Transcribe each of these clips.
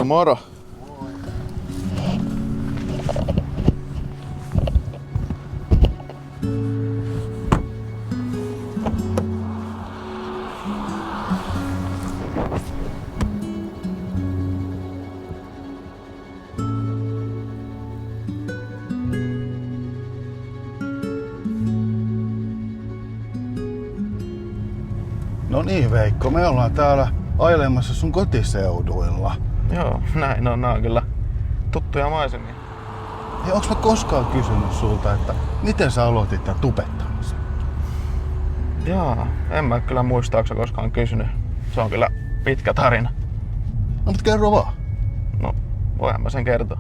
Moro. No niin Veikko, me ollaan täällä ailemassa sun kotiseuduilla. Joo, näin on. Nää on kyllä tuttuja maisemia. Ja onks mä koskaan kysynyt sulta, että miten sä aloitit tän tubettamisen? Jaa, en mä kyllä muista, onko sä koskaan kysynyt. Se on kyllä pitkä tarina. No mut kerro vaan. No, voinhan mä sen kertoa.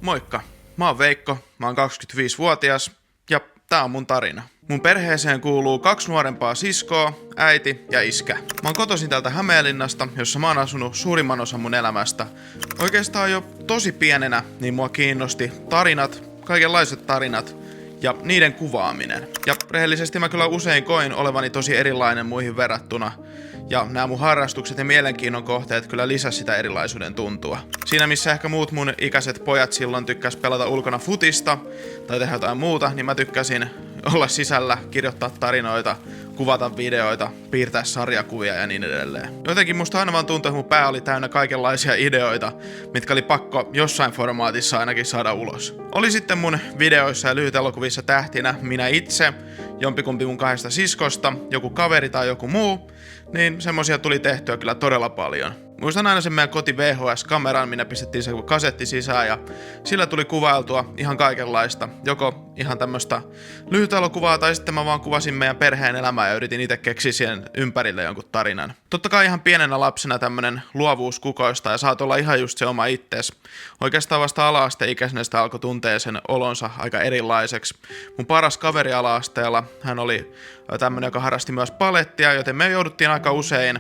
Moikka, mä oon Veikko, mä oon 25-vuotias ja tää on mun tarina. Mun perheeseen kuuluu 2 nuorempaa siskoa, äiti ja iskä. Mä oon kotoisin täältä Hämeenlinnasta, jossa mä oon asunut suurimman osan mun elämästä. Oikeastaan jo tosi pienenä niin mua kiinnosti tarinat, kaikenlaiset tarinat ja niiden kuvaaminen. Ja rehellisesti mä kyllä usein koin olevani tosi erilainen muihin verrattuna. Ja nämä mun harrastukset ja mielenkiinnon kohteet kyllä lisäsi sitä erilaisuuden tuntua. Siinä missä ehkä muut mun ikäiset pojat silloin tykkäs pelata ulkona futista tai tehdä jotain muuta, niin mä tykkäsin olla sisällä, kirjoittaa tarinoita, kuvata videoita, piirtää sarjakuvia ja niin edelleen. Jotenkin musta aina vaan tuntui, että mun pää oli täynnä kaikenlaisia ideoita, mitkä oli pakko jossain formaatissa ainakin saada ulos. Oli sitten mun videoissa ja lyhytelokuvissa tähtinä minä itse, jompikumpi mun 2 siskosta, joku kaveri tai joku muu, niin semmosia tuli tehtyä kyllä todella paljon. Muistan aina sen meidän koti VHS-kameran, minne pistettiin se kasetti sisään ja sillä tuli kuvailtua ihan kaikenlaista. Joko ihan tämmöstä lyhytelokuvaa tai sitten mä vaan kuvasin meidän perheen elämää ja yritin itse keksiä siihen ympärille jonkun tarinan. Totta kai ihan pienenä lapsena tämmönen luovuus kukoista ja saat olla ihan just se oma ittees. Oikeastaan vasta ala-asteikäisenä sitä alkoi tuntea sen olonsa aika erilaiseksi. Mun paras kaveri ala-asteella, hän oli tämmönen, joka harrasti myös palettia, joten me jouduttiin aika usein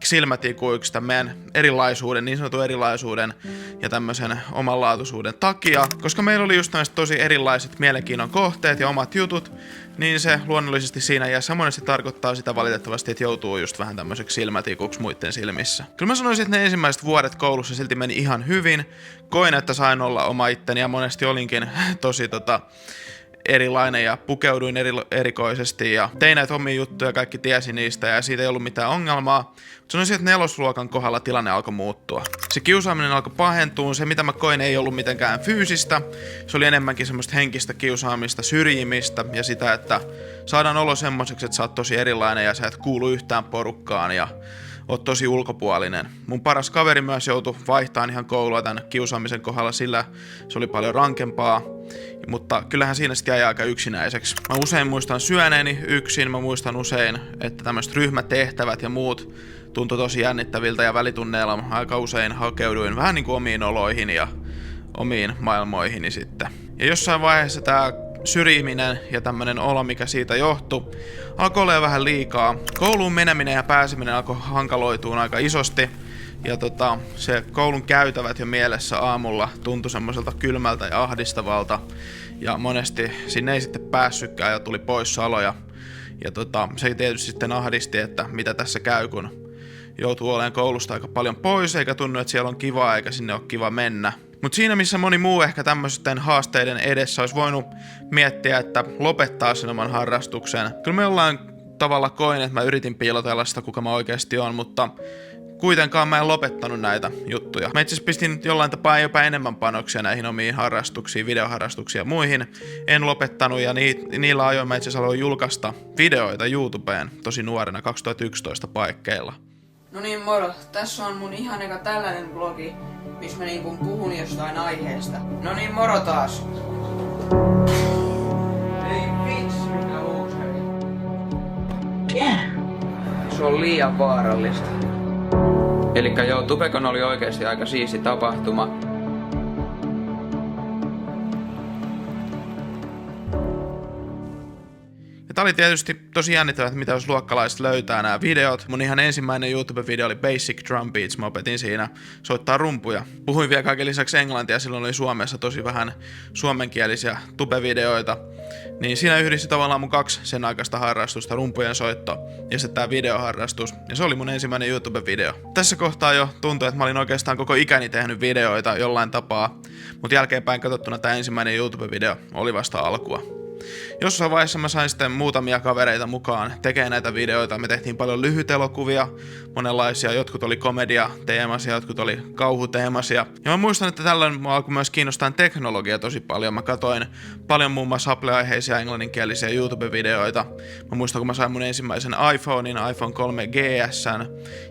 silmätikuiksi tämän meidän erilaisuuden, niin sanotun erilaisuuden ja tämmöisen omanlaatuisuuden takia. Koska meillä oli just näistä tosi erilaiset mielenkiinnon kohteet ja omat jutut, niin se luonnollisesti siinä iässä monesti tarkoittaa sitä valitettavasti, että joutuu just vähän tämmöiseksi silmätikuksi muiden silmissä. Kyllä mä sanoisin, että ne ensimmäiset vuodet koulussa silti meni ihan hyvin. Koin, että sain olla oma itteni ja monesti olinkin tosi erilainen ja pukeuduin erikoisesti ja tein näitä omia juttuja, kaikki tiesi niistä ja siitä ei ollut mitään ongelmaa. Mutta sanoisin, että 4. luokan kohdalla tilanne alkoi muuttua. Se kiusaaminen alkoi pahentua, se mitä mä koin ei ollut mitenkään fyysistä, se oli enemmänkin semmoista henkistä kiusaamista, syrjimistä ja sitä, että saadaan olo semmoiseksi, että sä oot tosi erilainen ja sä et kuulu yhtään porukkaan ja oot tosi ulkopuolinen. Mun paras kaveri myös joutui vaihtamaan ihan koulua tämän kiusaamisen kohdalla, sillä se oli paljon rankempaa. Mutta kyllähän siinä sitten jäi aika yksinäiseksi. Mä usein muistan syöneeni yksin, mä muistan usein, että tämmöiset ryhmätehtävät ja muut tuntui tosi jännittäviltä ja välitunneilla aika usein hakeuduin vähän niin kuin omiin oloihin ja omiin maailmoihini sitten. Ja jossain vaiheessa tää syrjiminen ja tämmönen olo, mikä siitä johtui, alkoi olla vähän liikaa. Kouluun meneminen ja pääseminen alkoi hankaloitumaan aika isosti. Ja se koulun käytävät jo mielessä aamulla tuntui semmoiselta kylmältä ja ahdistavalta. Ja monesti sinne ei sitten päässytkään ja tuli poissaoloja. Ja se tietysti sitten ahdisti, että mitä tässä käy, kun joutuu olemaan koulusta aika paljon pois, eikä tunnu, että siellä on kivaa eikä sinne ole kiva mennä. Mutta siinä missä moni muu ehkä tämmöisten haasteiden edessä olisi voinut miettiä, että lopettaa sen oman harrastuksen. Kyllä me jollain tavalla koin, että mä yritin piilotella sitä, kuka mä oikeasti on, mutta kuitenkaan mä en lopettanut näitä juttuja. Mä itse asiassa pistin jollain tapaa jopa enemmän panoksia näihin omiin harrastuksiin, videoharrastuksiin ja muihin. En lopettanut ja niillä ajoin mä itse asiassa aloin julkaista videoita YouTubeen tosi nuorena 2011 paikkeilla. No niin, moro. Tässä on mun ihan eka tällainen blogi, missä mä niinku puhun jostain aiheesta. No niin, moro taas. Ei vitsi, mikä luukseri. Se on liian vaarallista. Elikkä joo, Tupekon oli oikeesti aika siisti tapahtuma. Ja tää oli tietysti tosi jännittävää, että mitä jos luokkalaiset löytää nämä videot. Mun ihan ensimmäinen YouTube-video oli Basic Drum Beats. Mä opetin siinä soittaa rumpuja. Puhuin vielä kaiken lisäksi englantia, silloin oli Suomessa tosi vähän suomenkielisiä tube-videoita. Niin siinä yhdisti tavallaan mun 2 sen aikaista harrastusta, rumpujen soitto ja sitten tää videoharrastus. Ja se oli mun ensimmäinen YouTube-video. Tässä kohtaa jo tuntui, että mä olin oikeastaan koko ikäni tehnyt videoita jollain tapaa. Mut jälkeenpäin katsottuna tää ensimmäinen YouTube-video oli vasta alkua. Jossain vaiheessa mä sain sitten muutamia kavereita mukaan tekemään näitä videoita. Me tehtiin paljon lyhytelokuvia, monenlaisia. Jotkut oli komedia-teemaisia, jotkut oli kauhuteemaisia. Ja mä muistan, että tällöin mä alkoi myös kiinnostaa teknologia tosi paljon. Mä katoin paljon muun muassa Apple-aiheisia englanninkielisiä YouTube-videoita. Mä muistan, kun mä sain mun ensimmäisen iPhonein, iPhone 3 GS:n.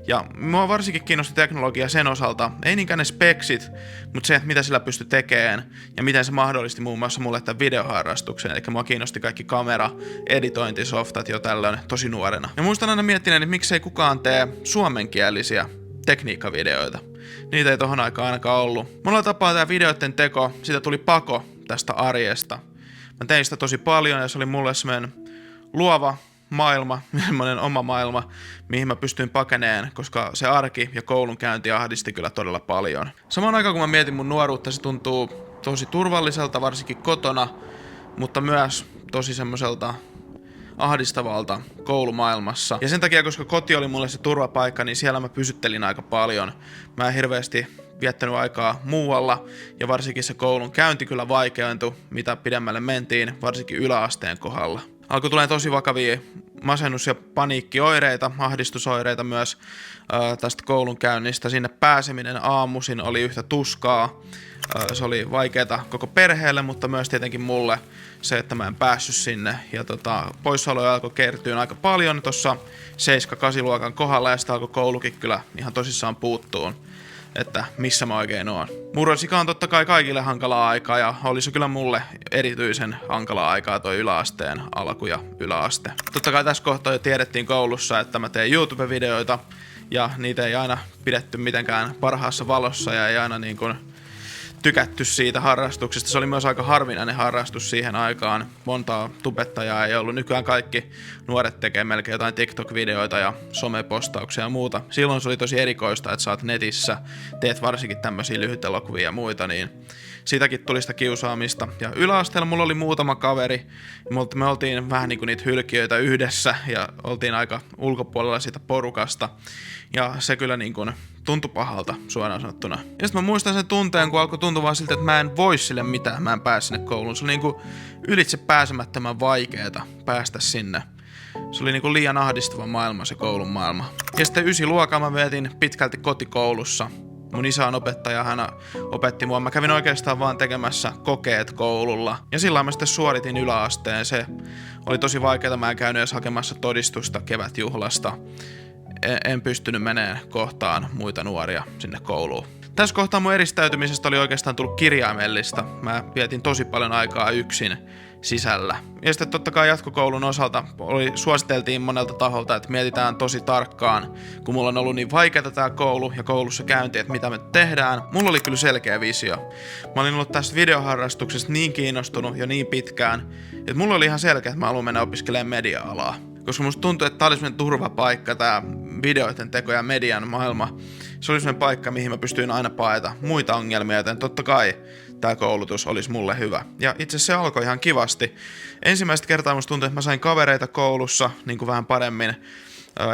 Ja mua varsinkin kiinnosti teknologia sen osalta. Ei niinkään ne speksit, mutta se, että mitä sillä pystyi tekemään ja miten se mahdollisti muun muassa mulle tämän videoharrastuksen. Eli mua kiinnosti kaikki kamera-editointisoftat jo tällöin tosi nuorena. Ja muistan aina miettineen, että miksei kukaan tee suomenkielisiä tekniikkavideoita. Niitä ei tohon aikaan ainakaan ollut. Mulla tapaa tää videoiden teko, siitä tuli pako tästä arjesta. Mä tein sitä tosi paljon ja se oli mulle semmoinen luova maailma, semmoinen oma maailma, mihin mä pystyin pakeneen, koska se arki ja koulunkäynti ahdisti kyllä todella paljon. Samaan aikaan kun mä mietin mun nuoruutta, se tuntuu tosi turvalliselta, varsinkin kotona, mutta myös tosi semmoiselta ahdistavalta koulumaailmassa. Ja sen takia, koska koti oli mulle se turvapaikka, niin siellä mä pysyttelin aika paljon. Mä en hirveästi viettänyt aikaa muualla, ja varsinkin se koulun käynti kyllä vaikeantui, mitä pidemmälle mentiin, varsinkin yläasteen kohdalla. Alkoi tulee tosi vakavia masennus- ja paniikkioireita, ahdistusoireita myös tästä koulunkäynnistä. Sinne pääseminen aamuisin oli yhtä tuskaa. Se oli vaikeaa koko perheelle, mutta myös tietenkin mulle se, että mä en päässyt sinne. Ja poissaoloja alkoi kertyä aika paljon tuossa 7-8 luokan kohdalla, ja sitä alkoi koulukin kyllä ihan tosissaan puuttuun, että missä mä oikein oon. Murrosika on totta kai kaikille hankalaa aikaa, ja oli se kyllä mulle erityisen hankalaa aikaa toi yläasteen alku ja yläaste. Totta kai tässä kohtaa jo tiedettiin koulussa, että mä teen YouTube-videoita, ja niitä ei aina pidetty mitenkään parhaassa valossa, ja ei aina niin kuin tykätty siitä harrastuksesta. Se oli myös aika harvinainen harrastus siihen aikaan. Montaa tubettajaa ei ollut. Nykyään kaikki nuoret tekee melkein jotain TikTok-videoita ja somepostauksia ja muuta. Silloin se oli tosi erikoista, että sä oot netissä, teet varsinkin tämmöisiä lyhytelokuvia ja muita, niin siitäkin tuli sitä kiusaamista. Ja yläasteella mulla oli muutama kaveri. Me oltiin vähän niin kuin niitä hylkiöitä yhdessä ja oltiin aika ulkopuolella siitä porukasta. Ja se kyllä niin kuin tuntui pahalta, suoraan sanottuna. Ja sitten mä muistan sen tunteen, kun alkoi tuntua vaan siltä, että mä en voi sille mitään, mä en pääse sinne kouluun. Se oli niin kuin ylitse pääsemättömän vaikeeta päästä sinne. Se oli niin kuin liian ahdistava maailma, se koulun maailma. Ja sitten 9 luokan mä vietin pitkälti kotikoulussa. Mun isä on opettaja, hän opetti mua. Mä kävin oikeastaan vaan tekemässä kokeet koululla. Ja sillä mä sitten suoritin yläasteen. Se oli tosi vaikeaa, mä en käynyt edes hakemassa todistusta kevätjuhlasta. En pystynyt menemään kohtaan muita nuoria sinne kouluun. Tässä kohtaa mun eristäytymisestä oli oikeastaan tullut kirjaimellista. Mä vietin tosi paljon aikaa yksin sisällä. Ja sitten totta kai jatkokoulun osalta suositeltiin monelta taholta, että mietitään tosi tarkkaan, kun mulla on ollut niin vaikeaa tää koulu ja koulussa käynti, että mitä me tehdään. Mulla oli kyllä selkeä visio. Mä olin ollut tästä videoharrastuksesta niin kiinnostunut jo niin pitkään, että mulla oli ihan selkeä, että mä haluan mennä opiskelemaan media-alaa. Koska musta tuntui, että tää oli semmonen turvapaikka, tää videoiden teko ja median maailma. Se oli semmonen paikka, mihin mä pystyin aina paeta muita ongelmia, joten totta kai tää koulutus olisi mulle hyvä. Ja itse asiassa se alkoi ihan kivasti. Ensimmäistä kertaa musta tuntui, että mä sain kavereita koulussa niin kuin vähän paremmin.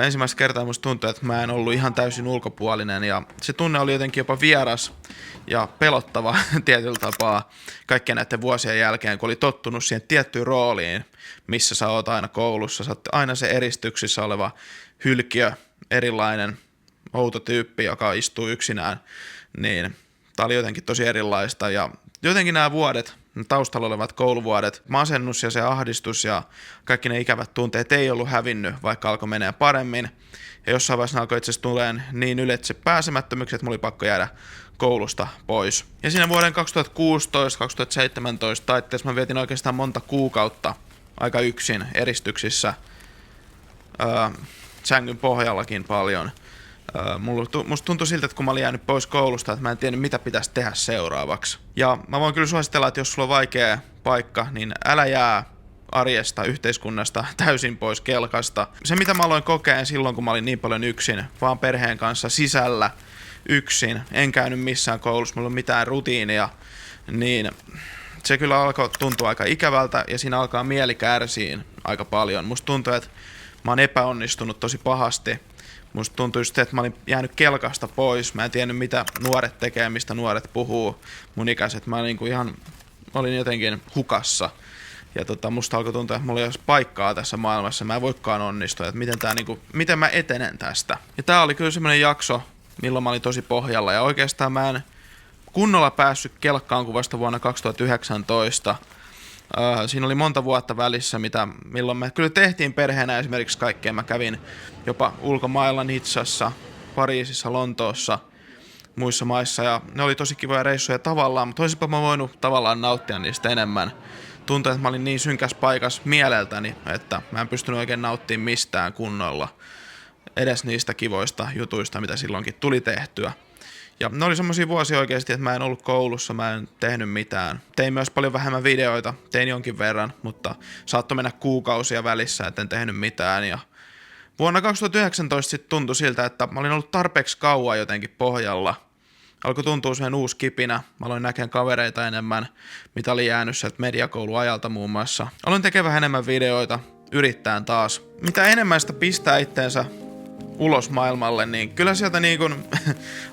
Ensimmäistä kertaa musta tuntui, että mä en ollut ihan täysin ulkopuolinen, ja se tunne oli jotenkin jopa vieras ja pelottava tietyllä tapaa kaikkien näiden vuosien jälkeen, kun oli tottunut siihen tiettyyn rooliin, missä sä oot aina koulussa. Sä oot aina se eristyksissä oleva hylkiö, erilainen outo tyyppi, joka istuu yksinään, niin Tää oli jotenkin tosi erilaista ja jotenkin nämä vuodet, taustalla olevat kouluvuodet, masennus ja se ahdistus ja kaikki ne ikävät tunteet ei ollut hävinnyt, vaikka alkoi menee paremmin. Ja jossain vaiheessa alkoi itse asiassa tulemaan niin ylitse pääsemättömyksi, että mulla oli pakko jäädä koulusta pois. Ja siinä vuoden 2016-2017 taitteessa mä vietin oikeastaan monta kuukautta aika yksin eristyksissä, sängyn pohjallakin paljon. Musta tuntui siltä, että kun mä olin jäänyt pois koulusta, että mä en tiennyt mitä pitäisi tehdä seuraavaksi. Ja mä voin kyllä suositella, että jos sulla on vaikea paikka, niin älä jää arjesta, yhteiskunnasta täysin pois kelkasta. Se mitä mä aloin kokea silloin, kun mä olin niin paljon yksin, vaan perheen kanssa sisällä yksin, en käynyt missään koulussa, mulla ei ollut mitään rutiinia, niin se kyllä alkoi tuntua aika ikävältä ja siinä alkaa mieli kärsiin aika paljon. Musta tuntuu, että mä oon epäonnistunut tosi pahasti. Musta tuntui just, että mä olin jäänyt kelkasta pois. Mä en tiennyt mitä nuoret tekee, mistä nuoret puhuu. Mun ikäiset, mä olin jotenkin hukassa. Ja musta alkoi tuntua, että mulla ei olisi paikkaa tässä maailmassa. Mä en voikaan onnistua, että miten mä etenen tästä. Ja tää oli kyllä semmonen jakso, milloin mä olin tosi pohjalla. Ja oikeastaan mä en kunnolla päässyt kelkkaan kuin vasta vuonna 2019. Siinä oli monta vuotta välissä, milloin me kyllä tehtiin perheenä esimerkiksi kaikkea. Mä kävin jopa ulkomailla Nitsassa, Pariisissa, Lontoossa, muissa maissa. Ja ne oli tosi kivoja reissuja tavallaan, mutta olisipa mä voinut tavallaan nauttia niistä enemmän. Tuntui, että mä olin niin synkässä paikassa mieleltäni, että mä en pystynyt oikein nauttimaan mistään kunnolla. Edes niistä kivoista jutuista, mitä silloinkin tuli tehtyä. Ja ne oli semmosia vuosia oikeesti, että mä en ollut koulussa, mä en tehnyt mitään. Tein myös paljon vähemmän videoita, tein jonkin verran, mutta saattoi mennä kuukausia välissä, etten tehnyt mitään. Ja vuonna 2019 sitten tuntui siltä, että mä olin ollut tarpeeksi kauan jotenkin pohjalla. Alkoi tuntua sen uusi kipinä, mä aloin näkemään kavereita enemmän, mitä oli jäänyt sieltä mediakouluajalta muun muassa. Aloin tekemään enemmän videoita, yrittämään taas. Mitä enemmän sitä pistää itteensä ulos maailmalle, niin kyllä sieltä niin kun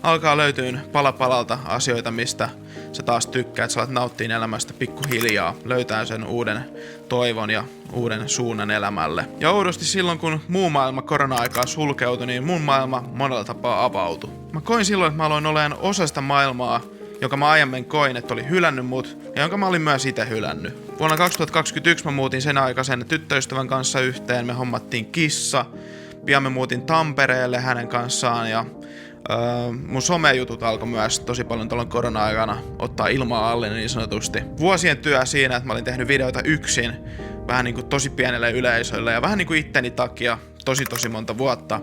alkaa löytyä pala palalta asioita, mistä sä taas tykkäät, sä alat nauttia elämästä pikkuhiljaa, löytää sen uuden toivon ja uuden suunnan elämälle. Ja oudosti silloin, kun muu maailma korona-aikaa sulkeutui, niin mun maailma monella tapaa avautui. Mä koin silloin, että mä aloin olemaan osa sitä maailmaa, joka mä aiemmin koin, että oli hylännyt mut, ja jonka mä olin myös itse hylännyt. Vuonna 2021 mä muutin sen aikaisen tyttöystävän kanssa yhteen, me hommattiin kissa. Pian mä muutin Tampereelle hänen kanssaan ja mun somejutut alkoi myös tosi paljon tuolloin korona-aikana ottaa ilmaa alle niin sanotusti. Vuosien työ siinä, että mä olin tehnyt videoita yksin, vähän niinku tosi pienelle yleisölle ja vähän niinku itteni takia tosi monta vuotta.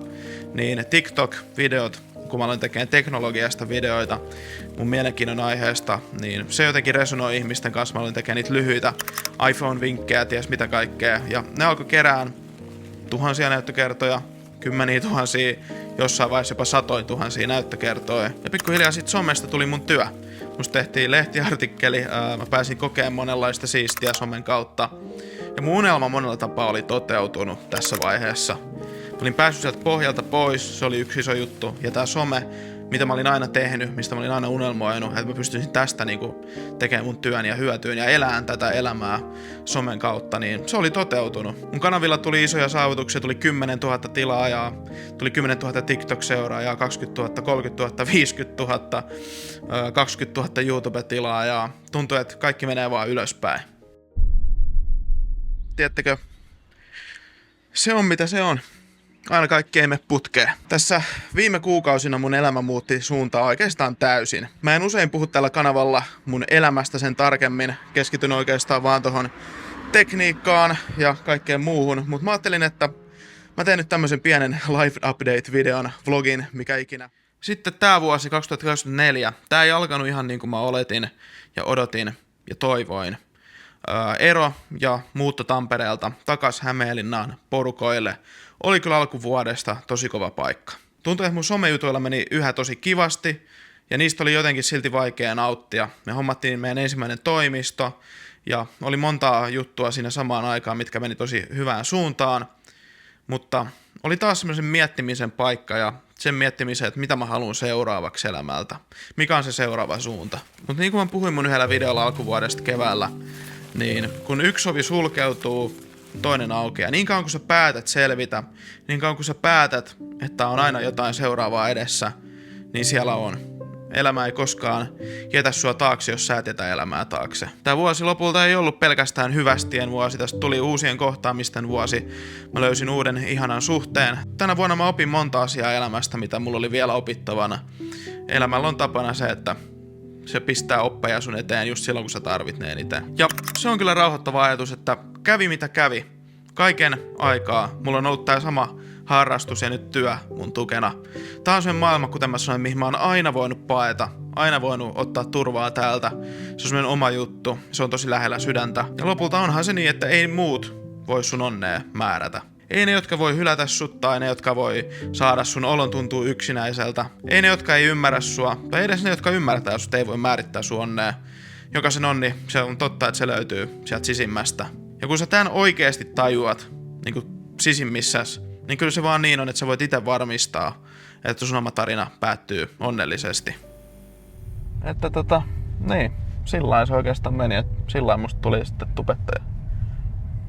Niin TikTok-videot, kun mä aloin tekemään teknologiasta videoita mun mielenkiinnon aiheesta, niin se jotenkin resonoi ihmisten kanssa. Mä aloin tekemään niitä lyhyitä iPhone-vinkkejä, ties mitä kaikkea ja ne alkoi kerään tuhansia näyttökertoja, kymmeniä tuhansia, jossain vaiheessa jopa satoja tuhansia näyttökertoja. Ja pikkuhiljaa sit somesta tuli mun työ. Musta tehtiin lehtiartikkeli, mä pääsin kokemaan monenlaista siistiä somen kautta. Ja mun unelma monella tapaa oli toteutunut tässä vaiheessa. Mä olin päässyt sieltä pohjalta pois, se oli yksi iso juttu. Ja tää some, mitä mä olin aina tehnyt, mistä mä olin aina unelmoinut, että mä pystyisin tästä niinku tekemään mun työn ja hyötyyn ja elämään tätä elämää somen kautta, niin se oli toteutunut. Mun kanavilla tuli isoja saavutuksia, tuli 10 000 tilaajaa, tuli 10 000 TikTok-seuraajaa, 20 000, 30 000, 50 000, 20 000 YouTube-tilaajaa. Tuntuu, että kaikki menee vaan ylöspäin. Tiedättekö, se on mitä se on. Aina kaikki ei mene putkeen. Tässä viime kuukausina mun elämä muutti suuntaa oikeastaan täysin. Mä en usein puhu tällä kanavalla mun elämästä sen tarkemmin. Keskityn oikeastaan vaan tohon tekniikkaan ja kaikkeen muuhun. Mutta mä ajattelin, että mä teen nyt tämmösen pienen live update-videon, vlogin, mikä ikinä. Sitten tää vuosi 2024. Tää ei alkanut ihan niin kuin mä oletin ja odotin ja toivoin. Ero ja muutto Tampereelta takas Hämeenlinnaan porukoille oli kyllä alkuvuodesta tosi kova paikka. Tuntui, että mun somejutuilla meni yhä tosi kivasti ja niistä oli jotenkin silti vaikea nauttia. Me hommattiin meidän ensimmäinen toimisto ja oli montaa juttua siinä samaan aikaan, mitkä meni tosi hyvään suuntaan. Mutta oli taas semmoisen miettimisen paikka ja sen miettimisen, että mitä mä haluan seuraavaksi elämältä. Mikä on se seuraava suunta. Mutta niin kuin mä puhuin mun yhdellä videolla alkuvuodesta keväällä, niin kun yksi ovi sulkeutuu, toinen aukeaa. Niin kauan kun sä päätät selvitä, niin kauan kun sä päätät, että on aina jotain seuraavaa edessä, niin siellä on. elämä ei koskaan jätä sua taakse, jos sä et jätä elämää taakse. Tää vuosi lopulta ei ollut pelkästään hyvästien vuosi, tästä tuli uusien kohtaamisten vuosi. Mä löysin uuden ihanan suhteen. Tänä vuonna mä opin monta asiaa elämästä, mitä mulla oli vielä opittavana. Elämällä on tapana se, että se pistää oppeja sun eteen just silloin, kun sä tarvit ne eniten. Ja se on kyllä rauhoittava ajatus, että kävi mitä kävi. Kaiken aikaa. Mulla on ollut tää sama harrastus ja nyt työ mun tukena. Tää on semmoinen maailma, kuten mä sanoin, mihin mä oon aina voinut paeta. Aina voinut ottaa turvaa täältä. Se on semmoinen oma juttu. Se on tosi lähellä sydäntä. Ja lopulta onhan se niin, että ei muut voi sun onnea määrätä. Ei ne, jotka voi hylätä sut, tai ne, jotka voi saada sun olon tuntuu yksinäiseltä. Ei ne, jotka ei ymmärrä sua, tai edes ne, jotka ymmärtää sut, ei voi määrittää sun onnea. Jokaisen onni, se on totta, että se löytyy sieltä sisimmästä. Ja kun sä tän oikeesti tajuat, niin kuin sisimmissäs, niin kyllä se vaan niin on, että sä voit itse varmistaa, että sun oma tarina päättyy onnellisesti. Että niin, sillain se oikeastaan meni, että sillain musta tuli sitten tubettaja.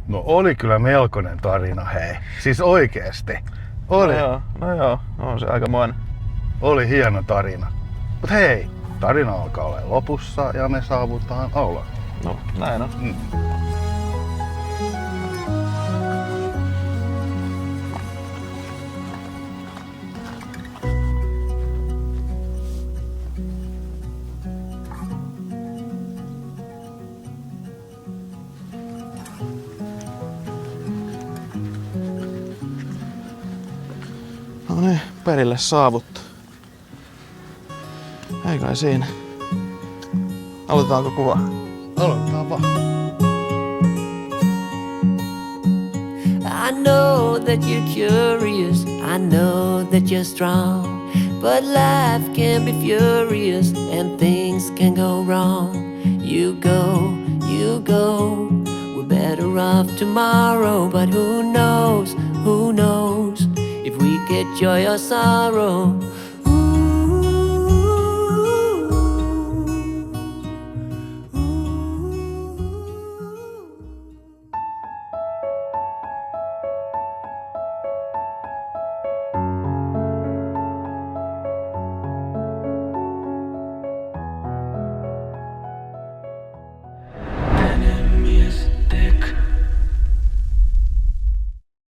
No oli kyllä melkoinen tarina, hei. Siis oikeesti. Oli. No joo, on se aikamoinen. Oli hieno tarina. Mut hei, tarina alkaa olla lopussa ja me saavutaan olon. No, näin on. No niin, perille saavuttu. Ei kai siinä. Aloitetaanko kuva? Aloitetaan vaan. I know that you're curious, I know that you're strong, but life can be furious and things can go wrong. You go, we're better off tomorrow, but who knows, if we get joy or sorrow.